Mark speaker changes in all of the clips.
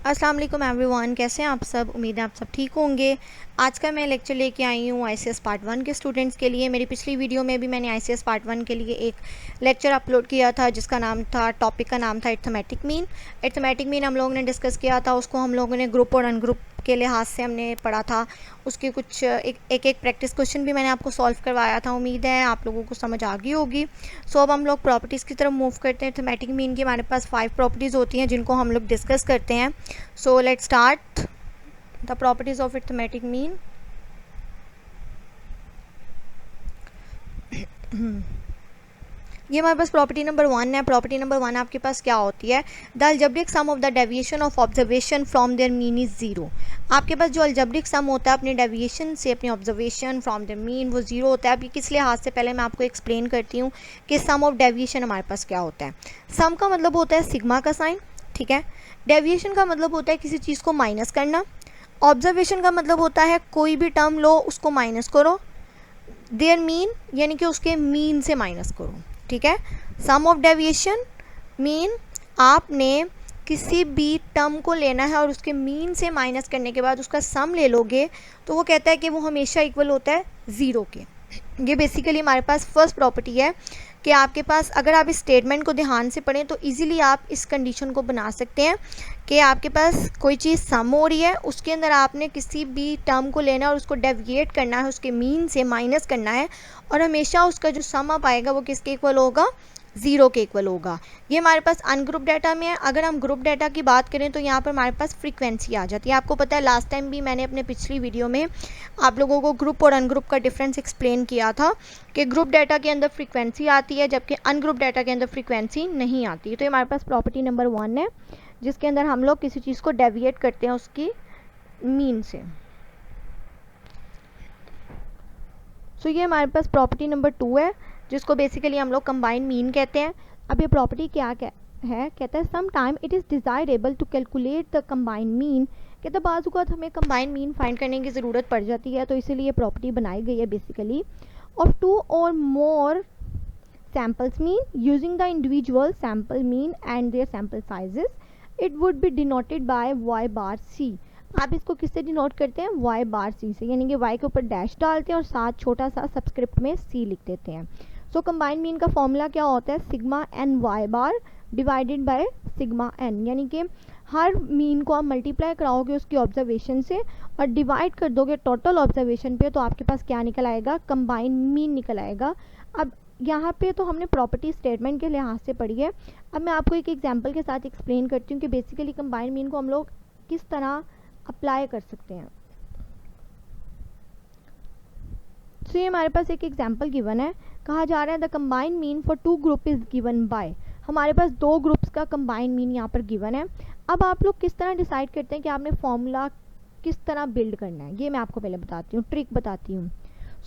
Speaker 1: अस्सलाम वालेकुम एवरीवन, कैसे हैं आप सब। उम्मीद है आप सब ठीक होंगे। आज का मैं लेक्चर लेके आई हूँ आईसीएस पार्ट 1 के स्टूडेंट्स के लिए। मेरी पिछली वीडियो में भी मैंने आईसीएस पार्ट 1 के लिए एक लेक्चर अपलोड किया था जिसका नाम था, टॉपिक का नाम था अरिथमेटिक मीन। अरिथमेटिक मीन हम लोगों ने डिस्कस किया था, उसको हम लोगों ने ग्रुप और अनग्रुप के लिहाज से हमने पढ़ा था। उसके कुछ एक प्रैक्टिस क्वेश्चन भी मैंने आपको सॉल्व करवाया था। उम्मीद है आप लोगों को समझ आ गई होगी। सो अब हम लोग प्रॉपर्टीज़ की तरफ मूव करते हैं। अरिथमेटिक मीन की हमारे पास 5 प्रॉपर्टीज़ होती हैं जिनको हम लोग डिस्कस करते हैं। So let's start the properties of arithmetic mean. ये हमारे पास प्रॉपर्टी नंबर 1 है। प्रॉपर्टी नंबर 1 आपके पास क्या होती है? The algebraic sum of the deviation of observation from their mean is zero. आपके पास जो अलजेब्रिक सम होता है अपने डेविएशन से, अपने ऑब्जर्वेशन फ्रॉम देयर मीन, वो ज़ीरो होता है। अभी किस लिहाज से, पहले मैं आपको एक्सप्लेन करती हूँ कि सम ऑफ डेविएशन हमारे पास क्या होता है। सम का मतलब होता है सिग्मा का साइन, ठीक है। डेविएशन का मतलब होता है किसी चीज़ को माइनस करना। ऑब्जर्वेशन का मतलब होता है कोई भी टर्म लो उसको माइनस करो, देयर मीन यानी कि उसके मीन से माइनस करो, ठीक है। सम ऑफ डेविएशन मीन, आपने किसी भी टर्म को लेना है और उसके मीन से माइनस करने के बाद उसका सम ले लोगे तो वो कहता है कि वो हमेशा इक्वल होता है ज़ीरो के। ये बेसिकली हमारे पास फर्स्ट प्रॉपर्टी है कि आपके पास, अगर आप इस स्टेटमेंट को ध्यान से पढ़ें तो इजीली आप इस कंडीशन को बना सकते हैं कि आपके पास कोई चीज़ सम हो रही है, उसके अंदर आपने किसी भी टर्म को लेना है और उसको डेविएट करना है, उसके मीन से माइनस करना है, और हमेशा उसका जो सम अप आएगा वो किसके इक्वल होगा? ज़ीरो के इक्वल होगा। ये हमारे पास अनग्रुप डाटा में है। अगर हम ग्रुप डाटा की बात करें तो यहाँ पर हमारे पास फ्रीक्वेंसी आ जाती है। आपको पता है लास्ट टाइम भी मैंने अपने पिछली वीडियो में आप लोगों को ग्रुप और अनग्रुप का डिफरेंस एक्सप्लेन किया था कि ग्रुप डाटा के अंदर फ्रीक्वेंसी आती है जबकि अनग्रुप डाटा के अंदर फ्रीक्वेंसी नहीं आती। तो ये हमारे पास प्रॉपर्टी नंबर 1 है जिसके अंदर हम लोग किसी चीज़ को डेविएट करते हैं उसकी मीन से। सो ये हमारे पास प्रॉपर्टी नंबर 2 है जिसको बेसिकली हम लोग कंबाइन मीन कहते हैं। अब ये प्रॉपर्टी क्या है? कहता है some time it is desirable to calculate the combine mean. कहता है बाज़ औक़ात हमें कंबाइन मीन फाइंड करने की ज़रूरत पड़ जाती है, तो इसीलिए ये प्रॉपर्टी बनाई गई है बेसिकली। ऑफ 2 और मोर samples mean using the individual sample mean and their sample sizes, it would be denoted by y bar c। आप इसको किससे डिनोट करते हैं? y बार c से, यानी कि y के ऊपर डैश डालते हैं और साथ छोटा सा सबस्क्रिप्ट में c लिख देते हैं। सो कंबाइंड मीन का फॉर्मूला क्या होता है? Sigma n y bar divided by sigma n, यानी कि हर मीन को आप मल्टीप्लाई कराओगे उसकी ऑब्जर्वेशन से और डिवाइड कर दोगे टोटल ऑब्जर्वेशन पे, तो आपके पास क्या निकल आएगा? कंबाइंड मीन निकल आएगा। अब यहाँ पे तो हमने प्रॉपर्टी स्टेटमेंट के लिहाज से पढ़ी है। अब मैं आपको एक एग्जांपल के साथ एक्सप्लेन करती हूँ कि बेसिकली कंबाइंड मीन को हम लोग किस तरह अप्लाई कर सकते हैं। तो ये हमारे पास एक एग्जांपल गिवन है। कहा जा रहा है the combined mean for 2 group is given by. हमारे पास 2 ग्रुप्स का कंबाइंड मीन यहाँ पर गिवन है। अब आप लोग किस तरह डिसाइड करते हैं कि आपने फॉर्मूला किस तरह बिल्ड करना है, ये मैं आपको पहले बताती हूँ, ट्रिक बताती हूँ।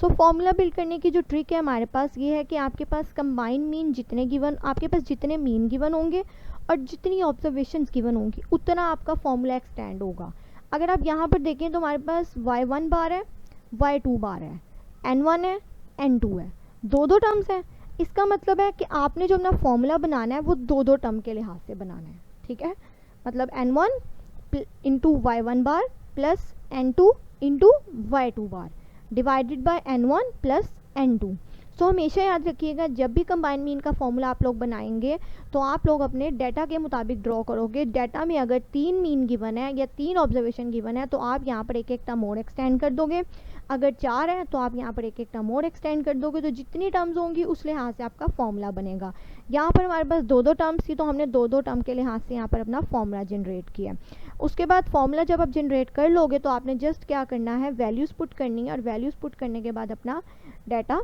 Speaker 1: सो फॉर्मूला बिल्ड करने की जो ट्रिक है हमारे पास ये है कि आपके पास कंबाइंड मीन जितने गिवन, आपके पास जितने मीन गिवन होंगे और जितनी ऑब्जर्वेशंस गिवन होंगी उतना आपका फॉर्मूला एक्सटेंड होगा। अगर आप यहाँ पर देखें तो हमारे पास y1 बार है, y2 बार है, n1 है, n2 है, दो टर्म्स हैं। इसका मतलब है कि आपने जो अपना फॉर्मूला बनाना है वो दो टर्म के लिहाज से बनाना है, ठीक है। मतलब n1 इंटू y1 बार प्लस n2 इंटू y2 बार divided bye n1 plus n2। सो हमेशा याद रखिएगा जब भी कंबाइंड मीन का फॉर्मूला आप लोग बनाएंगे तो आप लोग अपने डाटा के मुताबिक ड्रॉ करोगे। डाटा में अगर 3 मीन गिवन है या 3 ऑब्जर्वेशन गिवन है तो आप यहाँ पर एक टर्म और एक्सटेंड कर दोगे। अगर 4 है तो आप यहाँ पर एक टर्म और एक्सटेंड कर दोगे। तो जितनी टर्म्स होंगी उस लिहाज से आपका फॉर्मूला बनेगा। यहाँ पर हमारे पास दो टर्म्स थी तो हमने दो टर्म के लिहाज से यहाँ पर अपना फॉर्मूला जनरेट किया। उसके बाद फॉर्मूला जब आप जनरेट कर लोगे तो आपने जस्ट क्या करना है? वैल्यूज़ पुट करनी है और वैल्यूज़ पुट करने के बाद अपना डाटा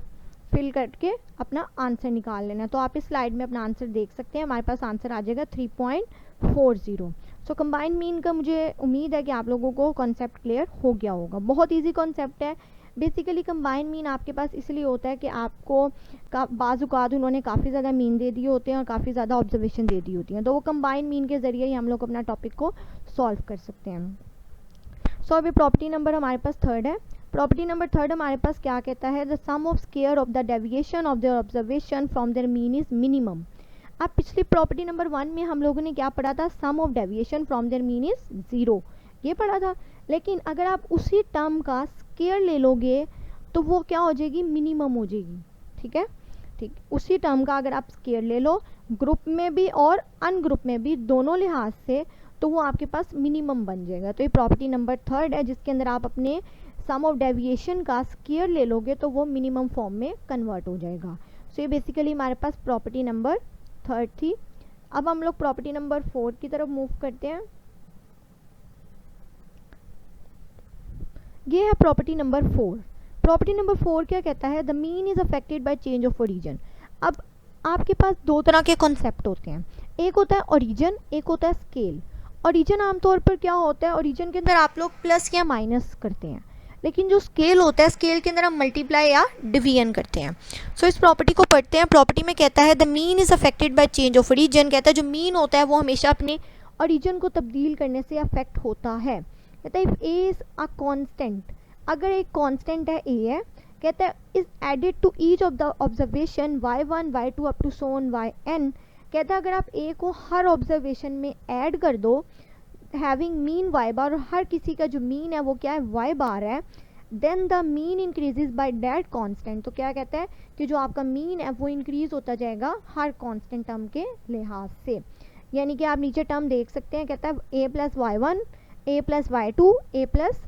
Speaker 1: फिल करके अपना आंसर निकाल लेना है। तो आप इस स्लाइड में अपना आंसर देख सकते हैं। हमारे पास आंसर आ जाएगा 3.40। सो कंबाइंड मीन का मुझे उम्मीद है कि आप लोगों को कॉन्सेप्ट क्लियर हो गया होगा। बहुत इजी कॉन्सेप्ट है। बेसिकली कंबाइंड मीन आपके पास इसलिए होता है कि आपको बाज़ औक़ात उन्होंने काफ़ी ज़्यादा मीन दे दिए होते हैं और काफ़ी ज़्यादा ऑब्जर्वेशन दे दी होती हैं, तो वो कंबाइंड मीन के ज़रिए ही हम लोग अपना टॉपिक को सॉल्व कर सकते हैं। सो अभी प्रॉपर्टी नंबर हमारे पास 3 है। प्रॉपर्टी नंबर 3 हमारे पास क्या कहता है? The sum of square of the deviation of their observation from their mean is minimum. अब पिछली प्रॉपर्टी नंबर 1 में हम लोगों ने क्या पढ़ा था, sum of deviation from their mean is 0, ये पढ़ा था। लेकिन अगर आप उसी टर्म का स्क्वायर ले लोगे तो वो क्या हो जाएगी, मिनिमम हो जाएगी। ठीक है, ठीक, उसी टर्म का अगर आप स्क्वायर ले लो ग्रुप में भी और अनग्रुप में भी, दोनों लिहाज से, तो वो आपके पास मिनिमम बन जाएगा। तो ये प्रॉपर्टी नंबर 3 है जिसके अंदर आप अपने सम ऑफ डेविएशन का स्क्वायर ले लोगे तो वो मिनिमम फॉर्म में कन्वर्ट हो जाएगा। सो ये बेसिकली हमारे पास प्रॉपर्टी नंबर 3 थी। अब हम लोग प्रॉपर्टी नंबर 4 की तरफ मूव करते हैं। ये है प्रॉपर्टी नंबर 4। प्रॉपर्टी नंबर 4 क्या कहता है, the mean is affected by change of origin. अब आपके पास दो तरह के कॉन्सेप्ट होते हैं, एक होता है ओरिजिन, एक होता है स्केल। ओरिजिन आमतौर पर क्या होता है, ओरिजिन के अंदर आप लोग प्लस या माइनस करते हैं, लेकिन जो स्केल होता है, स्केल के अंदर हम मल्टीप्लाई या डिवीजन करते हैं। सो इस प्रॉपर्टी को पढ़ते हैं। प्रॉपर्टी में कहता है the mean is affected by change of origin, कहता है जो मीन होता है वो हमेशा अपने ओरिजिन को तब्दील करने से अफेक्ट होता है। कहता है if A is a constant, अगर एक कांस्टेंट है ए है, कहता है is added to each of the observation y1 y2 up to so on yn, कहता है अगर आप ए को हर ऑब्जर्वेशन में ऐड कर दो हैविंग मीन y बार, और हर किसी का जो मीन है वो क्या है, y बार है, then the mean increases by that constant. तो क्या कहता है कि जो आपका मीन है वो इंक्रीज होता जाएगा हर कांस्टेंट टर्म के लिहाज से। यानी कि आप नीचे टर्म देख सकते हैं, कहता है a plus y1 a plus y2 a plus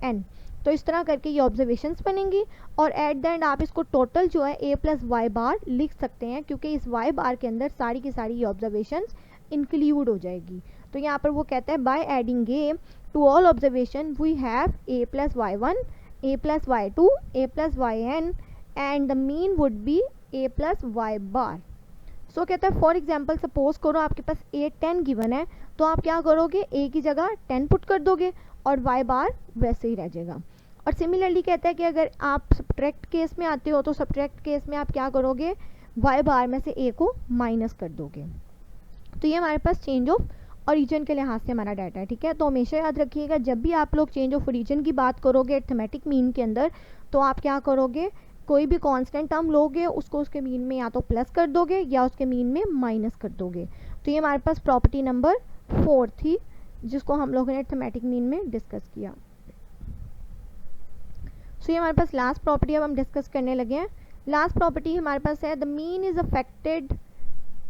Speaker 1: yn। तो इस तरह करके ये ऑब्जर्वेशंस बनेंगी और एट द एंड आप इसको टोटल जो है a प्लस वाई बार लिख सकते हैं, क्योंकि इस y बार के अंदर सारी की सारी ये ऑब्जर्वेशंस इंक्लूड हो जाएगी। तो यहाँ पर वो कहता है by adding a to all observation we have a plus y1 a plus y2 a plus yn and the mean would be a plus Y bar. So कहता है फॉर एग्जाम्पल सपोज करो आपके पास a 10 गिवन है, तो आप क्या करोगे, a की जगह 10 पुट कर दोगे और y बार वैसे ही रह जाएगा। और सिमिलरली कहता है कि अगर आप सब्ट्रैक्ट केस में आते हो तो सब्ट्रैक्ट केस में आप क्या करोगे, y बार में से a को माइनस कर दोगे। तो ये हमारे पास चेंज ऑफ ओरिजिन के लिहाज से हमारा डाटा है। ठीक है, तो हमेशा याद रखिएगा जब भी आप लोग चेंज ऑफ ओरिजिन की बात करोगे अरिथमेटिक मीन के अंदर, तो आप क्या करोगे, कोई भी कांस्टेंट टर्म लोगे उसको उसके मीन में या तो प्लस कर दोगे या उसके मीन में माइनस कर दोगे। तो ये हमारे पास प्रॉपर्टी नंबर 4 थी जिसको हम लोगों ने अरिथमेटिक मीन में डिस्कस किया। सो ये हमारे पास लास्ट प्रॉपर्टी अब हम डिस्कस करने लगे हैं। लास्ट प्रॉपर्टी हमारे पास है the mean is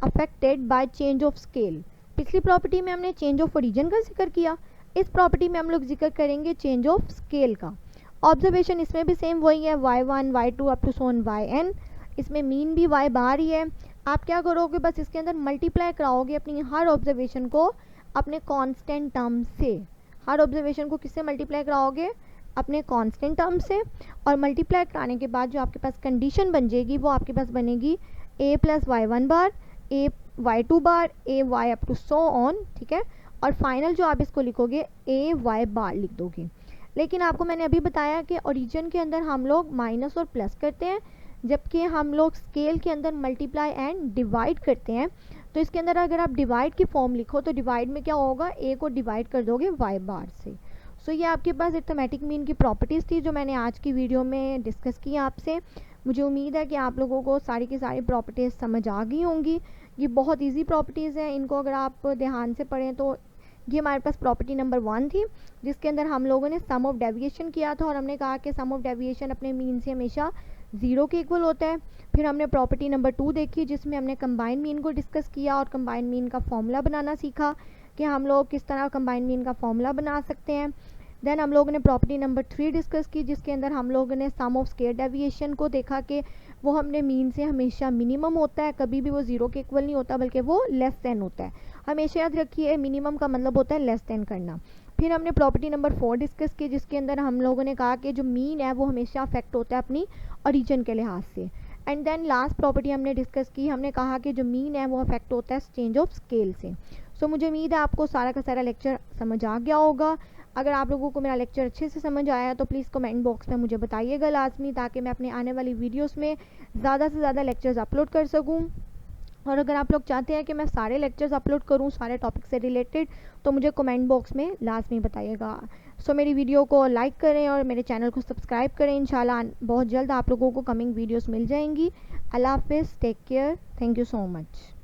Speaker 1: affected by change of scale. पिछली प्रॉपर्टी में हमने चेंज ऑफ ओरिजिन का जिक्र किया, इस प्रॉपर्टी में हम लोग जिक्र करेंगे चेंज ऑफ स्केल का। ऑब्जर्वेशन इसमें भी सेम वही है, y1 y2 up to so on yn, इसमें मीन भी y बार ही है। आप क्या करोगे, बस इसके अंदर मल्टीप्लाई कराओगे अपनी हर ऑब्जर्वेशन को अपने कांस्टेंट टर्म से। हर ऑब्जर्वेशन को किससे मल्टीप्लाई कराओगे, अपने कांस्टेंट टर्म से। और मल्टीप्लाई कराने के बाद जो आपके पास कंडीशन बन जाएगी वो आपके पास बनेगी a plus y1 bar a y2 bar a y up to so on. ठीक है, और फाइनल जो आप इसको लिखोगे a y बार लिख दोगे। लेकिन आपको मैंने अभी बताया कि ओरिजिन के अंदर हम लोग माइनस और प्लस करते हैं, जबकि हम लोग स्केल के अंदर मल्टीप्लाई एंड डिवाइड करते हैं। तो इसके अंदर अगर आप डिवाइड की फॉर्म लिखो तो डिवाइड में क्या होगा, a को डिवाइड कर दोगे y बार से। सो ये आपके पास अरिथमेटिक मीन की प्रॉपर्टीज़ थी जो मैंने आज की वीडियो में डिस्कस की आपसे। मुझे उम्मीद है कि आप लोगों को सारी की सारी प्रॉपर्टीज़ समझ आ गई होंगी। ये बहुत इजी प्रॉपर्टीज़ हैं, इनको अगर आप ध्यान से पढ़ें तो ये हमारे पास प्रॉपर्टी नंबर 1 थी जिसके अंदर हम लोगों ने सम ऑफ डेविएशन किया था और हमने कहा कि सम ऑफ डेविएशन अपने मीन से हमेशा 0 के इक्वल होता है। फिर हमने प्रॉपर्टी नंबर 2 देखी जिसमें हमने कंबाइन मीन को डिस्कस किया और कंबाइन मीन का फॉर्मूला बनाना सीखा कि हम लोग किस तरह कंबाइन मीन का फॉर्मूला बना सकते हैं। देन हम लोगों ने प्रॉपर्टी नंबर 3 डिस्कस की जिसके अंदर हम लोगों ने सम ऑफ स्केयर डेविएशन को देखा कि वो हमने मीन से हमेशा मिनिमम होता है, कभी भी वो 0 के इक्वल नहीं होता बल्कि वो लेस देन होता है। हमेशा याद रखिए मिनिमम का मतलब होता है लेस देन करना। फिर हमने प्रॉपर्टी नंबर 4 डिस्कस की जिसके अंदर हम लोगों ने कहा कि जो मीन है वो हमेशा अफेक्ट होता है अपनी ओरिजिन के लिहाज से। एंड देन लास्ट प्रॉपर्टी हमने डिस्कस की, हमने कहा कि जो मीन है वो अफेक्ट होता है चेंज ऑफ स्केल से। सो मुझे उम्मीद है आपको सारा का सारा लेक्चर समझ आ गया होगा। अगर आप लोगों को मेरा लेक्चर अच्छे से समझ आया तो प्लीज़ कमेंट बॉक्स में मुझे बताइएगा लाजमी, ताकि मैं अपने आने वाली वीडियोस में ज़्यादा से ज़्यादा लेक्चर्स अपलोड कर सकूं। और अगर आप लोग चाहते हैं कि मैं सारे लेक्चर्स अपलोड करूं सारे टॉपिक से रिलेटेड तो मुझे कमेंट बॉक्स में लाजमी बताइएगा। सो मेरी वीडियो को लाइक करें और मेरे चैनल को सब्सक्राइब करें। इंशाल्लाह बहुत जल्द आप लोगों को कमिंग वीडियोस मिल जाएंगी। अल्लाह हाफिज़, take care, thank you so much.